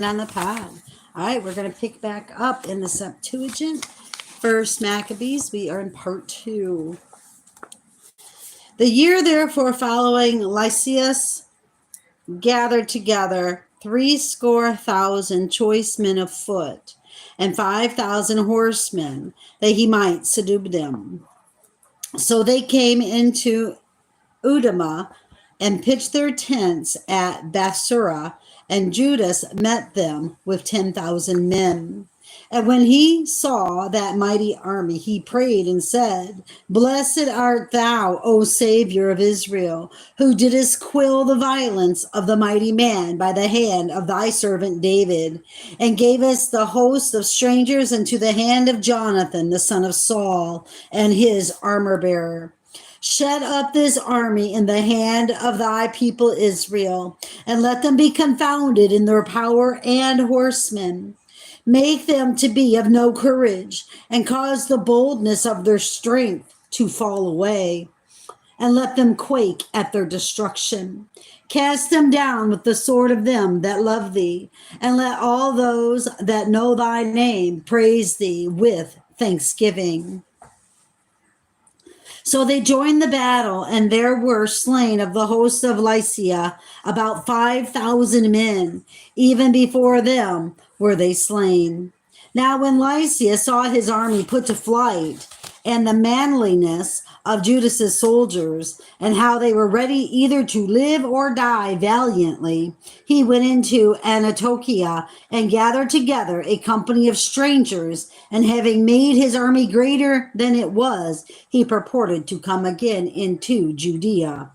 on the pod. All right, we're going to pick back up in the Septuagint. First Maccabees, we are in part 2. The year therefore following, Lysias gathered together 70,000 choice men of foot and 5,000 horsemen, that he might subdue them. So they came into Udama and pitched their tents at Bathsura, and Judas met them with 10,000 men. And when he saw that mighty army, he prayed and said, Blessed art thou, O Savior of Israel, who didst quell the violence of the mighty man by the hand of thy servant David, and gavest the host of strangers into the hand of Jonathan, the son of Saul, and his armor bearer. Shed up this army in the hand of thy people Israel, and let them be confounded in their power and horsemen. Make them to be of no courage, and cause the boldness of their strength to fall away, and let them quake at their destruction. Cast them down with the sword of them that love thee, and let all those that know thy name praise thee with thanksgiving. So they joined the battle, and there were slain of the host of Lycia about 5,000 men. Even before them were they slain. Now when Lycia saw his army put to flight, and the manliness of Judas's soldiers, and how they were ready either to live or die valiantly, he went into Anatolia and gathered together a company of strangers, and having made his army greater than it was, he purported to come again into Judea.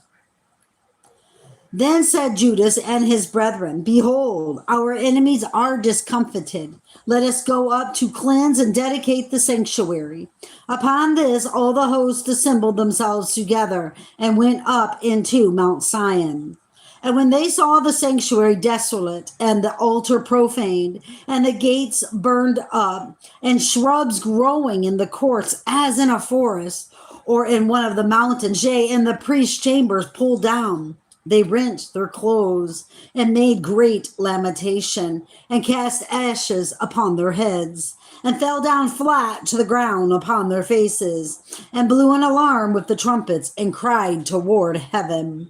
Then said Judas and his brethren, Behold, our enemies are discomfited. Let us go up to cleanse and dedicate the sanctuary. Upon this, all the hosts assembled themselves together and went up into Mount Sion. And when they saw the sanctuary desolate, and the altar profaned, and the gates burned up, and shrubs growing in the courts as in a forest, or in one of the mountains, yea, and the priest's chambers pulled down, they rent their clothes and made great lamentation, and cast ashes upon their heads, and fell down flat to the ground upon their faces, and blew an alarm with the trumpets, and cried toward heaven.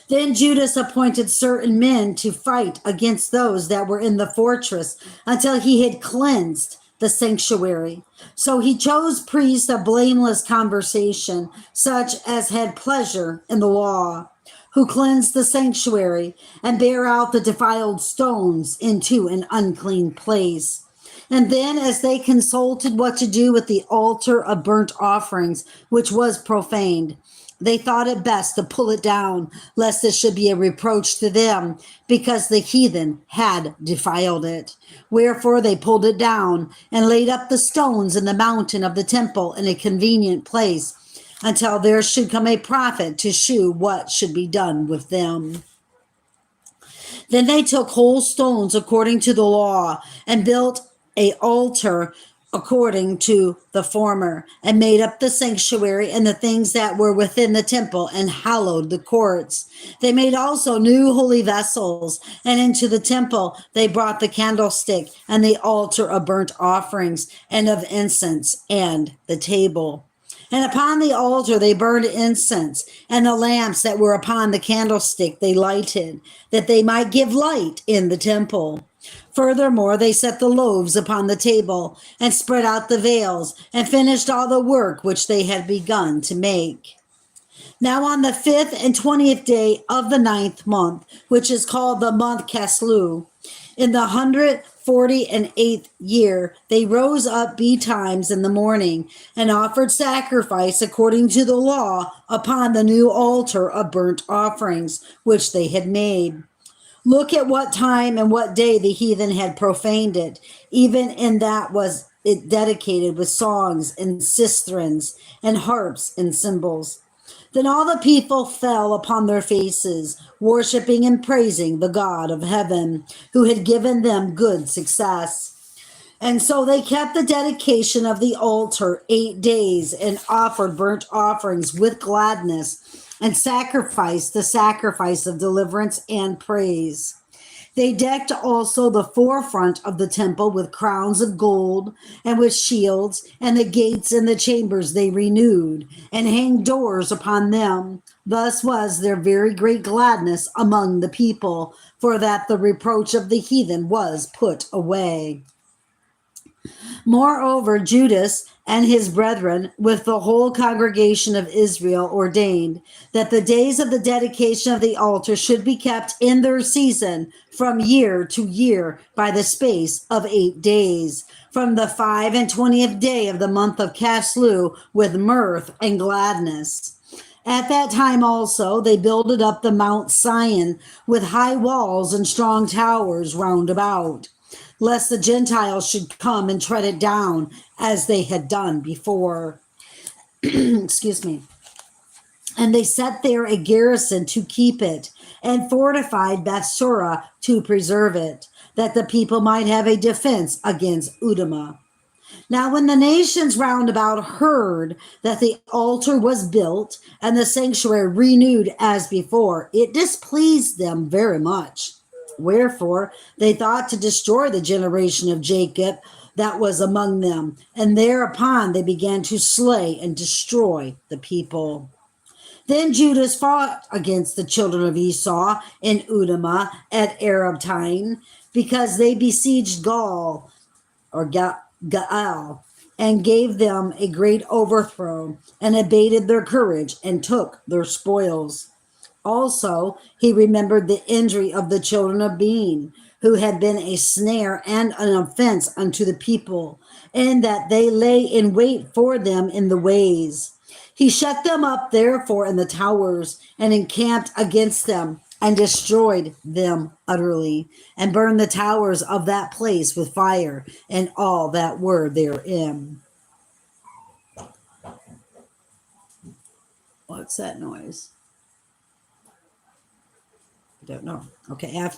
Then Judas appointed certain men to fight against those that were in the fortress until he had cleansed the sanctuary. So he chose priests of blameless conversation, such as had pleasure in the law, who cleansed the sanctuary and bare out the defiled stones into an unclean place. And then, as they consulted what to do with the altar of burnt offerings, which was profaned, they thought it best to pull it down, lest it should be a reproach to them, because the heathen had defiled it. Wherefore they pulled it down, and laid up the stones in the mountain of the temple in a convenient place, until there should come a prophet to shew what should be done with them. Then they took whole stones according to the law, and built an altar according to the former, and made up the sanctuary and the things that were within the temple, and hallowed the courts. They made also new holy vessels, and into the temple they brought the candlestick and the altar of burnt offerings and of incense and the table. And upon the altar they burned incense, and the lamps that were upon the candlestick they lighted, that they might give light in the temple. Furthermore, they set the loaves upon the table, and spread out the veils, and finished all the work which they had begun to make. Now on the 5th and 20th day of the 9th month, which is called the month Caslu, in the 148th year, they rose up betimes in the morning, and offered sacrifice according to the law upon the new altar of burnt offerings, which they had made. Look at what time and what day the heathen had profaned it, even in that was it dedicated with songs and sistrins and harps and cymbals. Then all the people fell upon their faces, worshiping and praising the God of heaven, who had given them good success. And so they kept the dedication of the altar 8 days, and offered burnt offerings with gladness, and sacrificed the sacrifice of deliverance and praise. They decked also the forefront of the temple with crowns of gold and with shields, and the gates and the chambers they renewed, and hanged doors upon them. Thus was there very great gladness among the people, for that the reproach of the heathen was put away. Moreover, Judas and his brethren, with the whole congregation of Israel, ordained that the days of the dedication of the altar should be kept in their season from year to year by the space of 8 days, from the 25th day of the month of Caslu, with mirth and gladness. At that time also they builded up the Mount Sion with high walls and strong towers round about, lest the Gentiles should come and tread it down as they had done before. Excuse me. And they set there a garrison to keep it, and fortified Bethsura to preserve it, that the people might have a defense against Udama. Now, when the nations round about heard that the altar was built and the sanctuary renewed as before, it displeased them very much. Wherefore, they thought to destroy the generation of Jacob that was among them, and thereupon they began to slay and destroy the people. Then Judas fought against the children of Esau in Udama at Arabtine, because they besieged Gaal, or Gaal, and gave them a great overthrow, and abated their courage, and took their spoils. Also, he remembered the injury of the children of Ben, who had been a snare and an offense unto the people, and that they lay in wait for them in the ways. He shut them up, therefore, in the towers, and encamped against them, and destroyed them utterly, and burned the towers of that place with fire, and all that were therein. What's that noise? I don't know. Okay.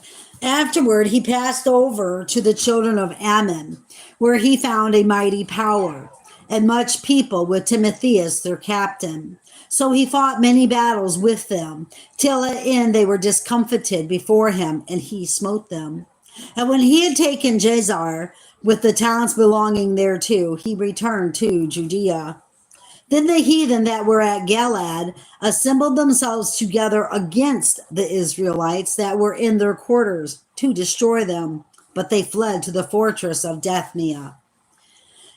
Afterward, he passed over to the children of Ammon, where he found a mighty power and much people with Timotheus, their captain. So he fought many battles with them, till at end they were discomfited before him, and he smote them. And when he had taken Jezar with the towns belonging thereto, he returned to Judea. Then the heathen that were at Galaad assembled themselves together against the Israelites that were in their quarters to destroy them. But they fled to the fortress of Daphnia,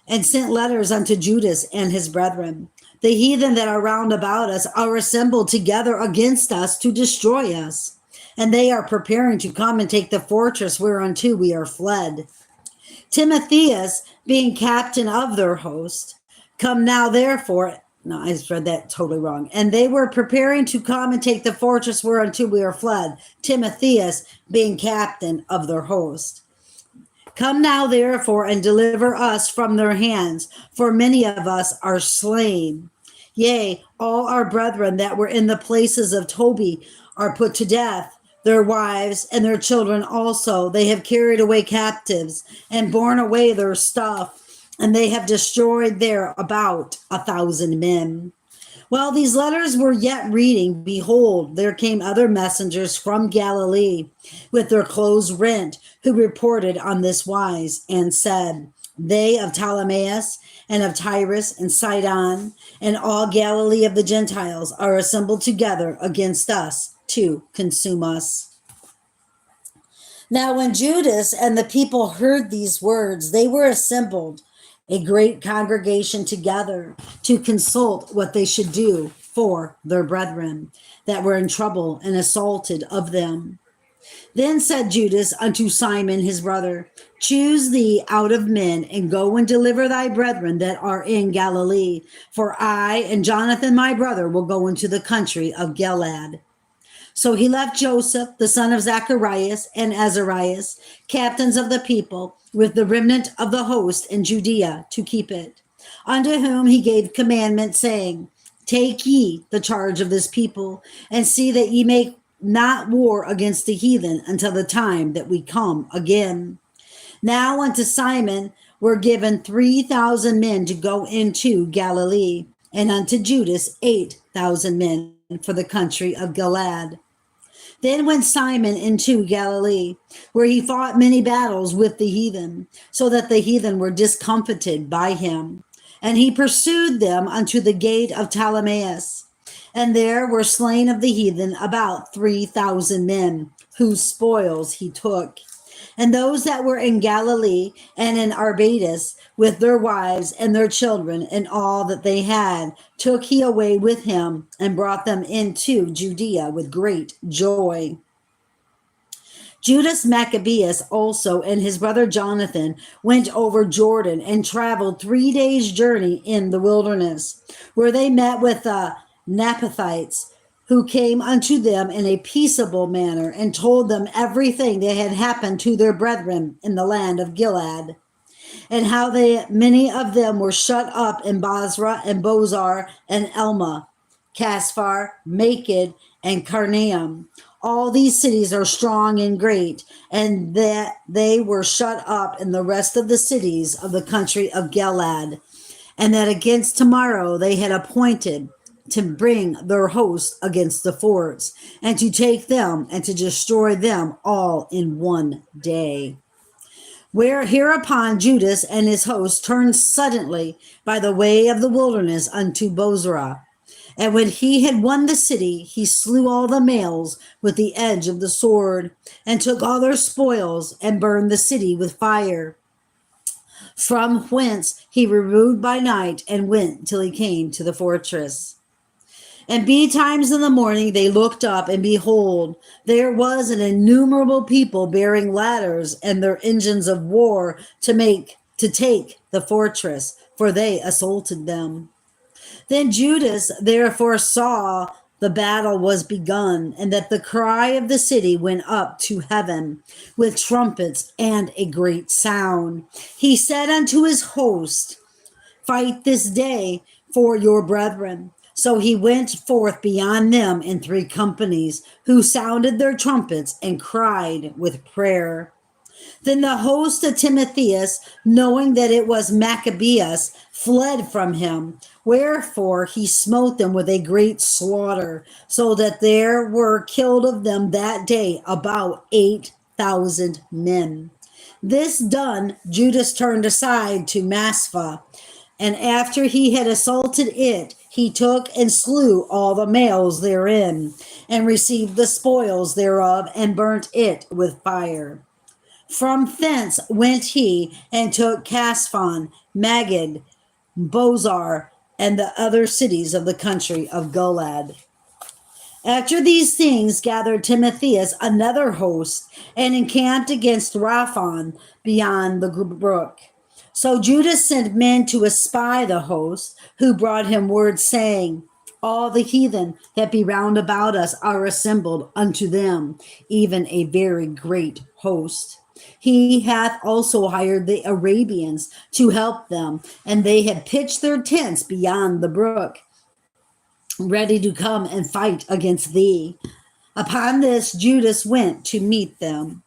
and sent letters unto Judas and his brethren. The heathen that are round about us are assembled together against us to destroy us. And they are preparing to come and take the fortress whereunto we are fled. Timotheus, being captain of their host, come now therefore, no, I just read that totally wrong. And they were preparing to come and take the fortress whereunto we are fled. Timotheus, being captain of their host. Come now therefore and deliver us from their hands, for many of us are slain. Yea, all our brethren that were in the places of Tobi are put to death. Their wives and their children also they have carried away captives, and borne away their stuff, and they have destroyed there about 1,000 men. While these letters were yet reading, behold, there came other messengers from Galilee with their clothes rent, who reported on this wise, and said, They of Ptolemais and of Tyrus and Sidon and all Galilee of the Gentiles are assembled together against us to consume us. Now when Judas and the people heard these words, they were assembled, a great congregation together, to consult what they should do for their brethren that were in trouble and assaulted of them. Then said Judas unto Simon his brother, Choose thee out of men, and go and deliver thy brethren that are in Galilee, for I and Jonathan my brother will go into the country of Gilead. So he left Joseph, the son of Zacharias, and Azarias, captains of the people, with the remnant of the host in Judea to keep it, unto whom he gave commandment, saying, Take ye the charge of this people, and see that ye make not war against the heathen until the time that we come again. Now unto Simon were given 3,000 men to go into Galilee, and unto Judas 8,000 men for the country of Gilead. Then went Simon into Galilee, where he fought many battles with the heathen, so that the heathen were discomfited by him. And he pursued them unto the gate of Ptolemais. And there were slain of the heathen about 3,000 men, whose spoils he took. And those that were in Galilee and in Arbatus with their wives and their children and all that they had, took he away with him and brought them into Judea with great joy. Judas Maccabees also and his brother Jonathan went over Jordan and traveled 3 days' journey in the wilderness, where they met with the Naphthhites, who came unto them in a peaceable manner and told them everything that had happened to their brethren in the land of Gilead, and how many of them were shut up in Basra and Bozar and Elma, Caspar, Maked, and Carnaim. All these cities are strong and great, and that they were shut up in the rest of the cities of the country of Gilead, and that against tomorrow they had appointed to bring their host against the forts, and to take them and to destroy them all in one day. Where hereupon Judas and his host turned suddenly by the way of the wilderness unto Bozrah. And when he had won the city, he slew all the males with the edge of the sword, and took all their spoils, and burned the city with fire. From whence he removed by night, and went till he came to the fortress. And betimes in the morning they looked up, and behold, there was an innumerable people bearing ladders and their engines of war to take the fortress, for they assaulted them. Then Judas therefore saw the battle was begun, and that the cry of the city went up to heaven with trumpets and a great sound. He said unto his host, Fight this day for your brethren. So he went forth beyond them in 3 companies, who sounded their trumpets and cried with prayer. Then the host of Timotheus, knowing that it was Maccabees, fled from him. Wherefore he smote them with a great slaughter, so that there were killed of them that day about 8,000 men. This done, Judas turned aside to Maspha, and after he had assaulted it, he took and slew all the males therein, and received the spoils thereof, and burnt it with fire. From thence went he and took Casphon, Magid, Bozar, and the other cities of the country of Gilead. After these things gathered Timotheus another host, and encamped against Raphon beyond the brook. So Judas sent men to espy the host, who brought him word, saying, All the heathen that be round about us are assembled unto them, even a very great host. He hath also hired the Arabians to help them, and they had pitched their tents beyond the brook, ready to come and fight against thee. Upon this Judas went to meet them.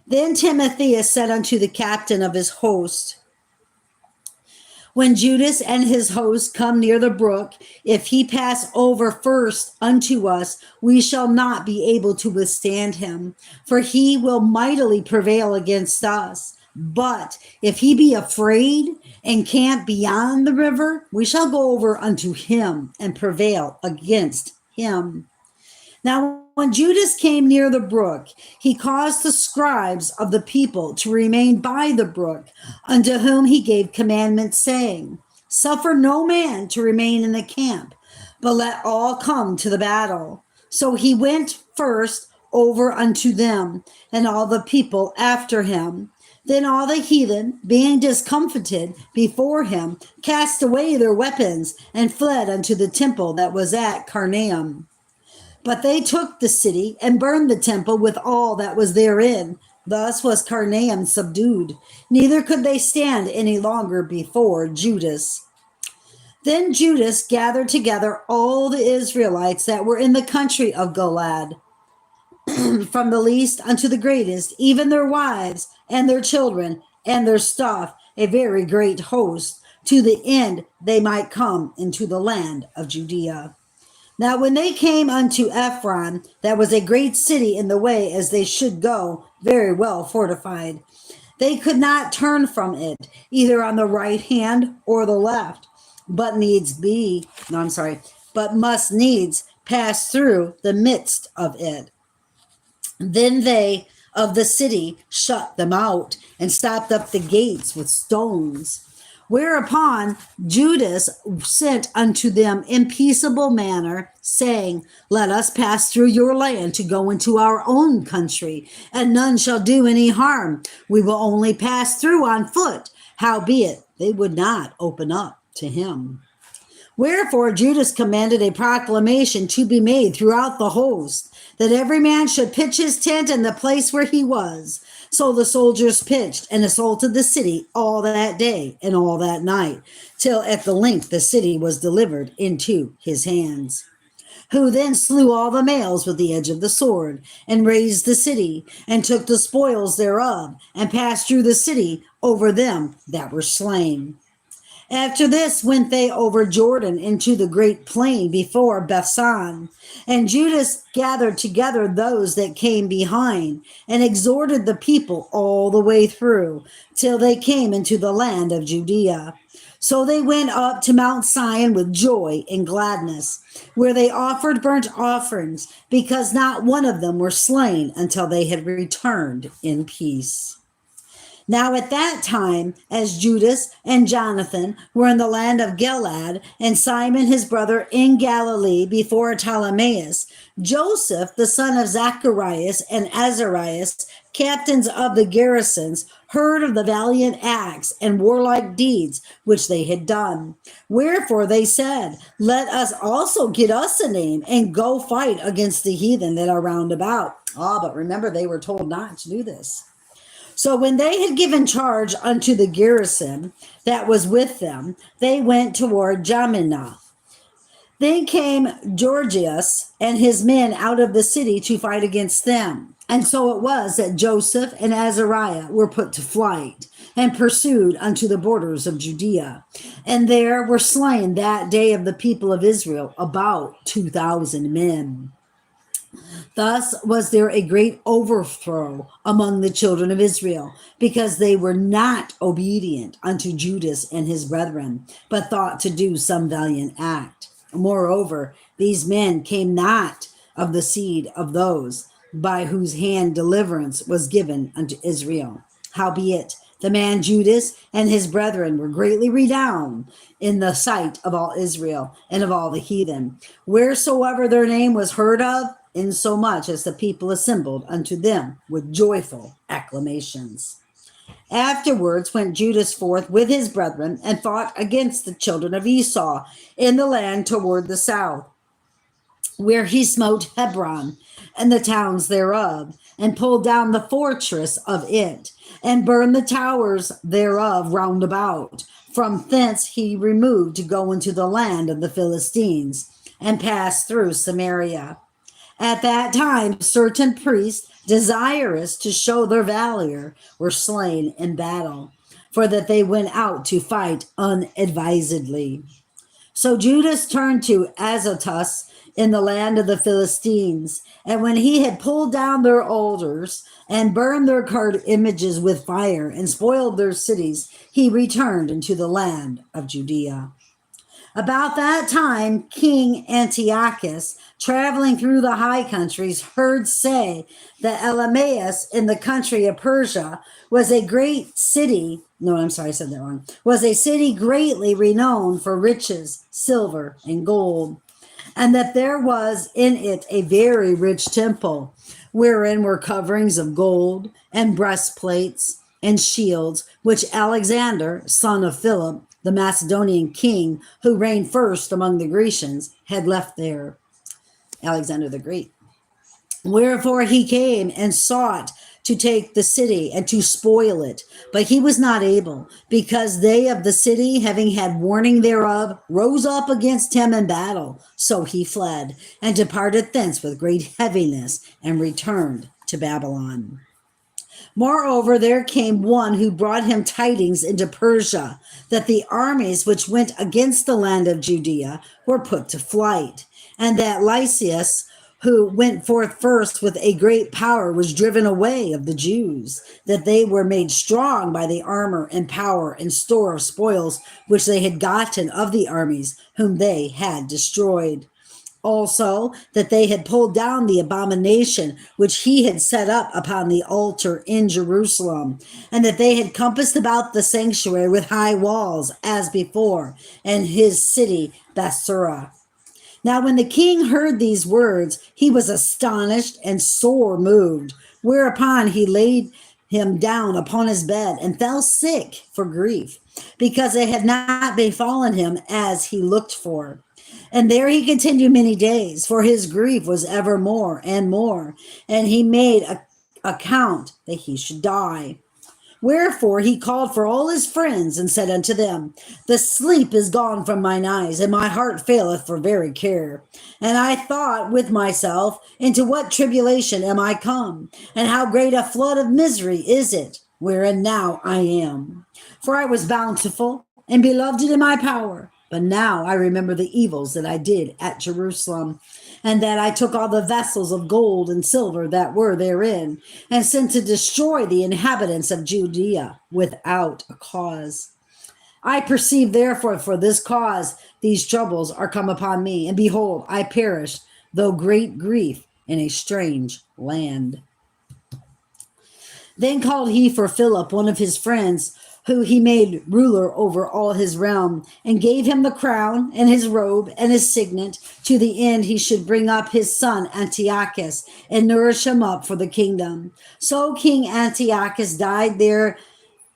Then Timotheus said unto the captain of his host, When Judas and his host come near the brook, if he pass over first unto us, we shall not be able to withstand him, for he will mightily prevail against us. But if he be afraid and camp beyond the river, we shall go over unto him and prevail against him. Now, when Judas came near the brook, he caused the scribes of the people to remain by the brook, unto whom he gave commandment, saying, Suffer no man to remain in the camp, but let all come to the battle. So he went first over unto them, and all the people after him. Then all the heathen, being discomfited before him, cast away their weapons, and fled unto the temple that was at Carnaim. But they took the city and burned the temple with all that was therein. Thus was Carnaim subdued. Neither could they stand any longer before Judas. Then Judas gathered together all the Israelites that were in the country of Gilead, from the least unto the greatest, even their wives and their children and their stuff, a very great host, to the end they might come into the land of Judea. Now when they came unto Ephron, that was a great city in the way as they should go, very well fortified, they could not turn from it, either on the right hand or the left, but needs be, no, I'm sorry, but must needs pass through the midst of it. Then they of the city shut them out and stopped up the gates with stones. Whereupon Judas sent unto them in peaceable manner, saying, Let us pass through your land to go into our own country, and none shall do any harm. We will only pass through on foot. Howbeit, they would not open up to him. Wherefore Judas commanded a proclamation to be made throughout the host, that every man should pitch his tent in the place where he was. So the soldiers pitched and assaulted the city all that day and all that night, till at the length the city was delivered into his hands. Who then slew all the males with the edge of the sword, and razed the city, and took the spoils thereof, and passed through the city over them that were slain. After this went they over Jordan into the great plain before Bethsan. And Judas gathered together those that came behind, and exhorted the people all the way through, till they came into the land of Judea. So they went up to Mount Sion with joy and gladness, where they offered burnt offerings, because not one of them were slain until they had returned in peace. Now at that time, as Judas and Jonathan were in the land of Gilead, and Simon his brother in Galilee before Ptolemais, Joseph the son of Zacharias and Azarias, captains of the garrisons, heard of the valiant acts and warlike deeds which they had done. Wherefore they said, Let us also get us a name, and go fight against the heathen that are round about. But remember, they were told not to do this. So when they had given charge unto the garrison that was with them, they went toward Jamina. Then came Gorgias and his men out of the city to fight against them. And so it was that Joseph and Azariah were put to flight, and pursued unto the borders of Judea. And there were slain that day of the people of Israel about 2,000 men. Thus was there a great overthrow among the children of Israel, because they were not obedient unto Judas and his brethren, but thought to do some valiant act. Moreover, these men came not of the seed of those by whose hand deliverance was given unto Israel. Howbeit, the man Judas and his brethren were greatly renowned in the sight of all Israel and of all the heathen, wheresoever their name was heard of, insomuch as the people assembled unto them with joyful acclamations. Afterwards went Judas forth with his brethren, and fought against the children of Esau in the land toward the south, where he smote Hebron and the towns thereof, and pulled down the fortress of it, and burned the towers thereof round about. From thence he removed to go into the land of the Philistines, and passed through Samaria. At that time, certain priests, desirous to show their valor, were slain in battle, for that they went out to fight unadvisedly. So Judas turned to Azotus in the land of the Philistines, and when he had pulled down their altars and burned their carved images with fire and spoiled their cities, he returned into the land of Judea. About that time, King Antiochus, traveling through the high countries, heard say that Elamaeus in the country of Persia was a great city. No, I'm sorry, I said that wrong. Was a city greatly renowned for riches, silver, and gold, and that there was in it a very rich temple, wherein were coverings of gold and breastplates and shields, which Alexander, son of Philip, the Macedonian king, who reigned first among the Grecians, had left there. Alexander the Great. Wherefore he came and sought to take the city and to spoil it, but he was not able, because they of the city, having had warning thereof, rose up against him in battle. So he fled, and departed thence with great heaviness, and returned to Babylon. Moreover, there came one who brought him tidings into Persia, that the armies which went against the land of Judea were put to flight, and that Lysias, who went forth first with a great power, was driven away of the Jews, that they were made strong by the armor and power and store of spoils which they had gotten of the armies whom they had destroyed. Also, that they had pulled down the abomination which he had set up upon the altar in Jerusalem, and that they had compassed about the sanctuary with high walls as before, and his city Bethsura. Now, when the king heard these words, he was astonished and sore moved, whereupon he laid him down upon his bed and fell sick for grief, because it had not befallen him as he looked for. And there he continued many days, for his grief was ever more and more, and he made account that he should die. Wherefore he called for all his friends and said unto them, the sleep is gone from mine eyes, and my heart faileth for very care. And I thought with myself, into what tribulation am I come? And how great a flood of misery is it, wherein now I am? For I was bountiful and beloved in my power. But now I remember the evils that I did at Jerusalem, and that I took all the vessels of gold and silver that were therein, and sent to destroy the inhabitants of Judea without a cause. I perceive therefore for this cause these troubles are come upon me, and behold, I perished, though great grief in a strange land. Then called he for Philip, one of his friends, who he made ruler over all his realm, and gave him the crown and his robe and his signet, to the end he should bring up his son Antiochus and nourish him up for the kingdom. So King Antiochus died there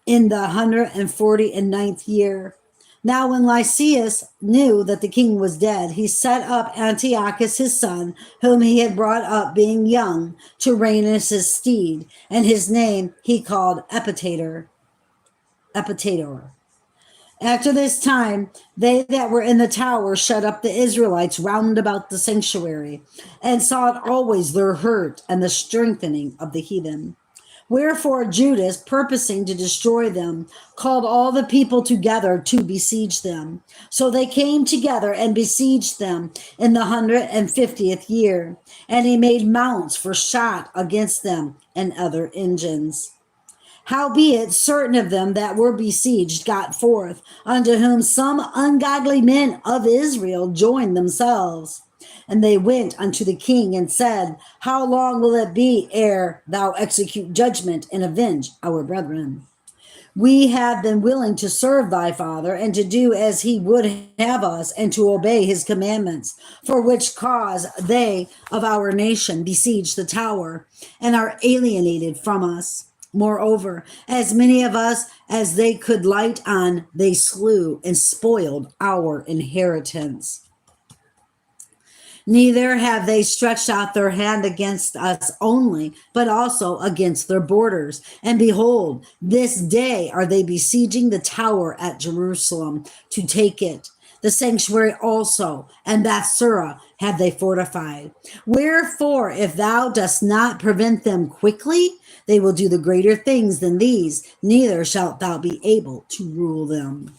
in the 149th year. Now when Lysias knew that the king was dead, he set up Antiochus his son, whom he had brought up being young, to reign as his steed, and his name he called Epitator. After this time, they that were in the tower shut up the Israelites round about the sanctuary, and sought always their hurt and the strengthening of the heathen. Wherefore Judas, purposing to destroy them, called all the people together to besiege them. So they came together and besieged them in the 150th year, and he made mounts for shot against them and other engines. Howbeit certain of them that were besieged got forth, unto whom some ungodly men of Israel joined themselves. And they went unto the king and said, how long will it be ere thou execute judgment and avenge our brethren? We have been willing to serve thy father, and to do as he would have us, and to obey his commandments, for which cause they of our nation besiege the tower, and are alienated from us. Moreover, as many of us as they could light on, they slew and spoiled our inheritance. Neither have they stretched out their hand against us only, but also against their borders. And behold, this day are they besieging the tower at Jerusalem to take it. The sanctuary also, and Bethsura have they fortified. Wherefore, if thou dost not prevent them quickly, they will do the greater things than these, neither shalt thou be able to rule them.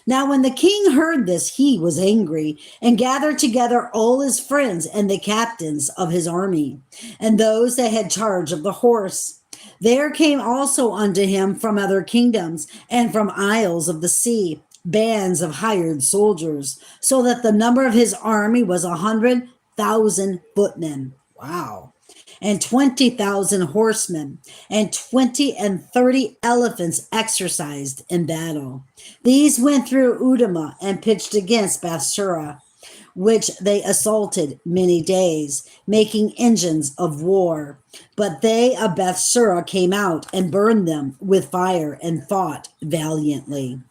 Now when the king heard this, he was angry, and gathered together all his friends and the captains of his army, and those that had charge of the horse. There came also unto him from other kingdoms, and from isles of the sea, bands of hired soldiers, so that the number of his army was 100,000 footmen. Wow. And 20,000 horsemen, and 20 and 30 elephants exercised in battle. These went through Udama and pitched against Bethsura, which they assaulted many days, making engines of war. But they of Bethsura came out and burned them with fire and fought valiantly.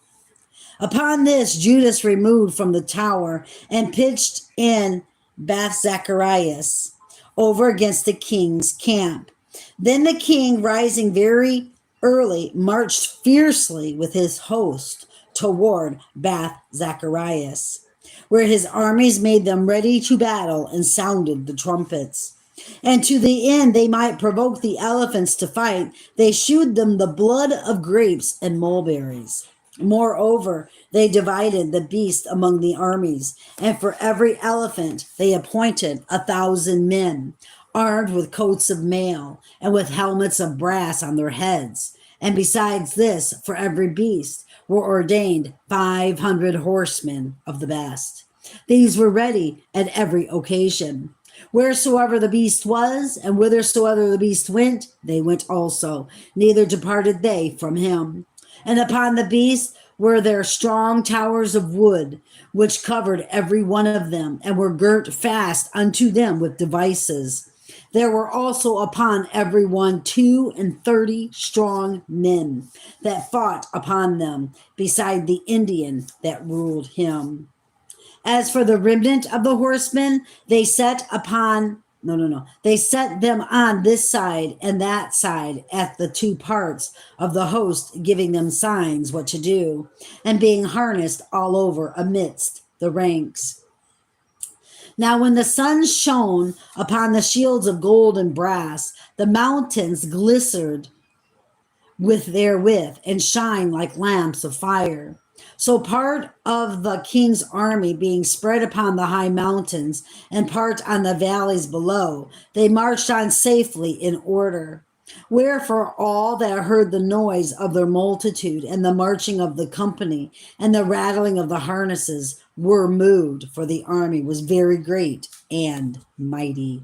Upon this, Judas removed from the tower and pitched in Beth Zacharias, over against the king's camp. Then the king, rising very early, marched fiercely with his host toward Beth Zacharias, where his armies made them ready to battle and sounded the trumpets. And to the end they might provoke the elephants to fight, they shewed them the blood of grapes and mulberries. Moreover, they divided the beast among the armies, and for every elephant they appointed 1,000 men, armed with coats of mail, and with helmets of brass on their heads. And besides this, for every beast were ordained 500 horsemen of the best. These were ready at every occasion. Wheresoever the beast was, and whithersoever the beast went, they went also, neither departed they from him. And upon the beast were there strong towers of wood, which covered every one of them, and were girt fast unto them with devices. There were also upon every one 32 strong men that fought upon them, beside the Indian that ruled him. As for the remnant of the horsemen, they set upon They set them on this side and that side at the two parts of the host, giving them signs what to do, and being harnessed all over amidst the ranks. Now, when the sun shone upon the shields of gold and brass, the mountains glistened with therewith and shine like lamps of fire. So part of the king's army being spread upon the high mountains and part on the valleys below, they marched on safely in order. Wherefore all that heard the noise of their multitude and the marching of the company and the rattling of the harnesses were moved, for the army was very great and mighty.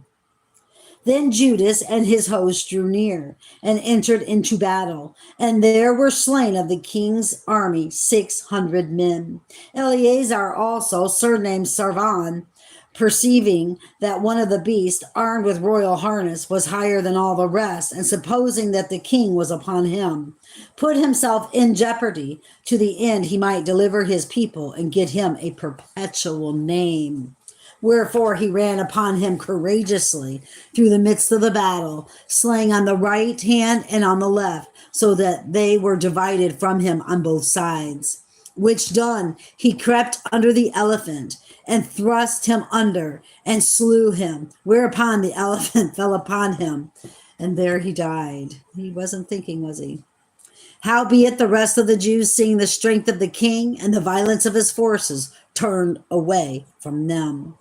Then Judas and his host drew near and entered into battle, and there were slain of the king's army 600 men. Eleazar also, surnamed Sarvan, perceiving that one of the beasts, armed with royal harness, was higher than all the rest, and supposing that the king was upon him, put himself in jeopardy to the end he might deliver his people and get him a perpetual name. Wherefore he ran upon him courageously through the midst of the battle, slaying on the right hand and on the left, so that they were divided from him on both sides. Which done, he crept under the elephant and thrust him under and slew him, whereupon the elephant fell upon him, and there he died. He wasn't thinking, was he? Howbeit the rest of the Jews, seeing the strength of the king and the violence of his forces, turned away from them.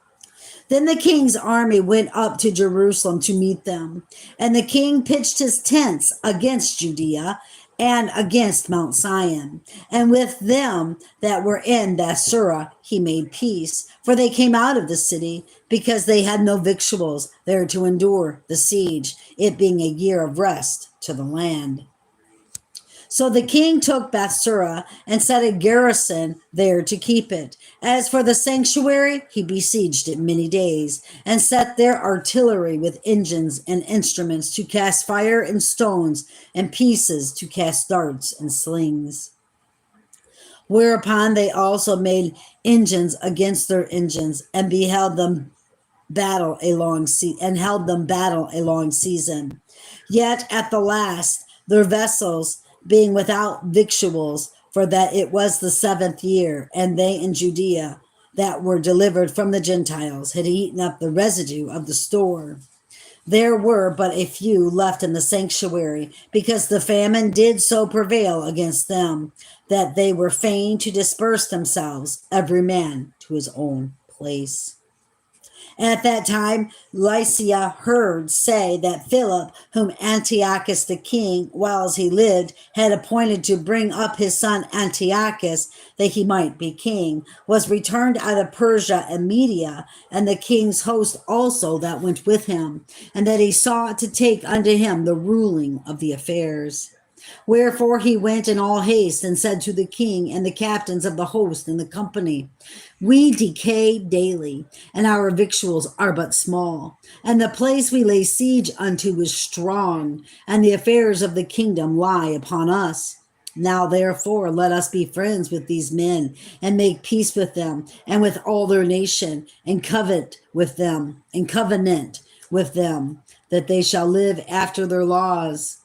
Then the king's army went up to Jerusalem to meet them, and the king pitched his tents against Judea and against Mount Sion. And with them that were in Basura he made peace, for they came out of the city, because they had no victuals there to endure the siege, it being a year of rest to the land. So the king took Basura and set a garrison there to keep it. As for the sanctuary, he besieged it many days, and set there artillery with engines and instruments to cast fire and stones, and pieces to cast darts and slings. Whereupon they also made engines against their engines, and beheld them battle a long and held them battle a long season. Yet at the last, their vessels being without victuals, for that it was the 7th year, and they in Judea that were delivered from the Gentiles had eaten up the residue of the store. There were but a few left in the sanctuary, because the famine did so prevail against them, that they were fain to disperse themselves, every man to his own place. At that time, Lycia heard say that Philip, whom Antiochus the king, whiles he lived, had appointed to bring up his son Antiochus, that he might be king, was returned out of Persia and Media, and the king's host also that went with him, and that he sought to take unto him the ruling of the affairs. Wherefore he went in all haste and said to the king and the captains of the host and the company, We decay daily, and our victuals are but small, and the place we lay siege unto is strong, and the affairs of the kingdom lie upon us. Now therefore let us be friends with these men, and make peace with them, and with all their nation, and covenant with them, that they shall live after their laws,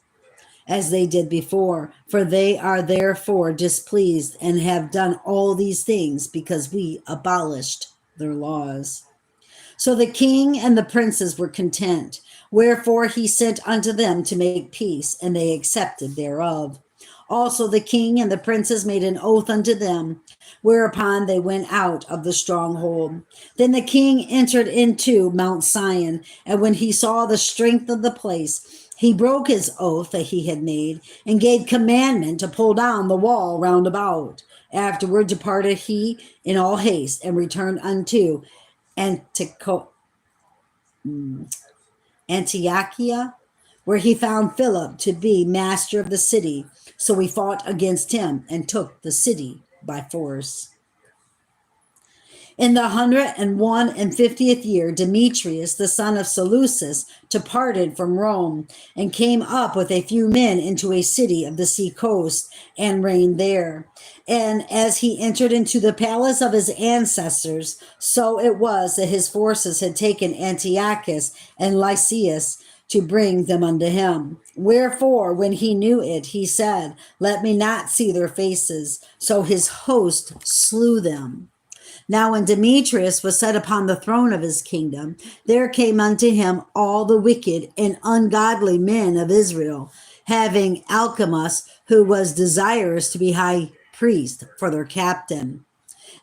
as they did before, for they are therefore displeased and have done all these things because we abolished their laws. So the king and the princes were content, wherefore he sent unto them to make peace, and they accepted thereof. Also the king and the princes made an oath unto them, whereupon they went out of the stronghold. Then the king entered into Mount Sion, and when he saw the strength of the place, he broke his oath that he had made, and gave commandment to pull down the wall round about. Afterward departed he in all haste, and returned unto Antiochia, where he found Philip to be master of the city. So he fought against him and took the city by force. In the 151st year, Demetrius, the son of Seleucus, departed from Rome and came up with a few men into a city of the sea coast and reigned there. And as he entered into the palace of his ancestors, so it was that his forces had taken Antiochus and Lysias to bring them unto him. Wherefore, when he knew it, he said, let me not see their faces. So his host slew them. Now when Demetrius was set upon the throne of his kingdom, there came unto him all the wicked and ungodly men of Israel, having Alchemus, who was desirous to be high priest, for their captain.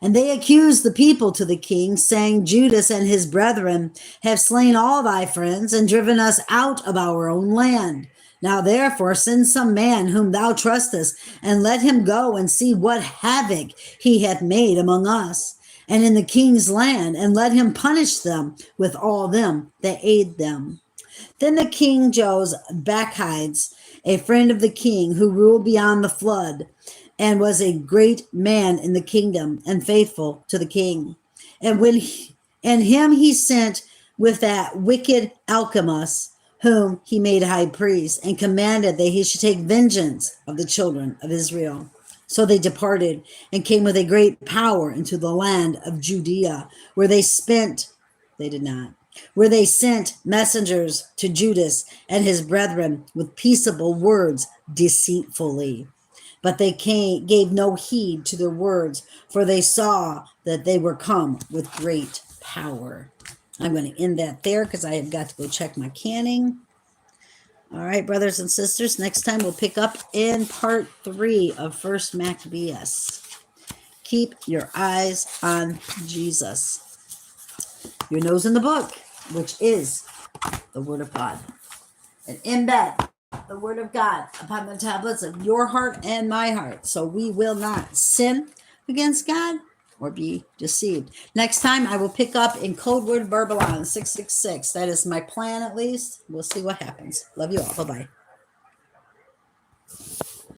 And they accused the people to the king, saying, Judas and his brethren have slain all thy friends and driven us out of our own land. Now therefore send some man whom thou trustest, and let him go and see what havoc he hath made among us and in the king's land, and let him punish them with all them that aid them. Then the king chose Bacchides, a friend of the king, who ruled beyond the flood, and was a great man in the kingdom, and faithful to the king. And him he sent with that wicked Alchemus, whom he made high priest, and commanded that he should take vengeance of the children of Israel. So they departed and came with a great power into the land of Judea, where they sent messengers to Judas and his brethren with peaceable words deceitfully. But they gave no heed to their words, for they saw that they were come with great power. I'm going to end that there because I have got to go check my canning. All right, brothers and sisters, next time we'll pick up in part 3 of First Maccabees. Keep your eyes on Jesus. Your nose in the book, which is the Word of God. And embed the Word of God upon the tablets of your heart and my heart, so we will not sin against God or be deceived. Next time I will pick up in Code Word Babylon 666. That is my plan, at least. We'll see what happens. Love you all. Bye-bye.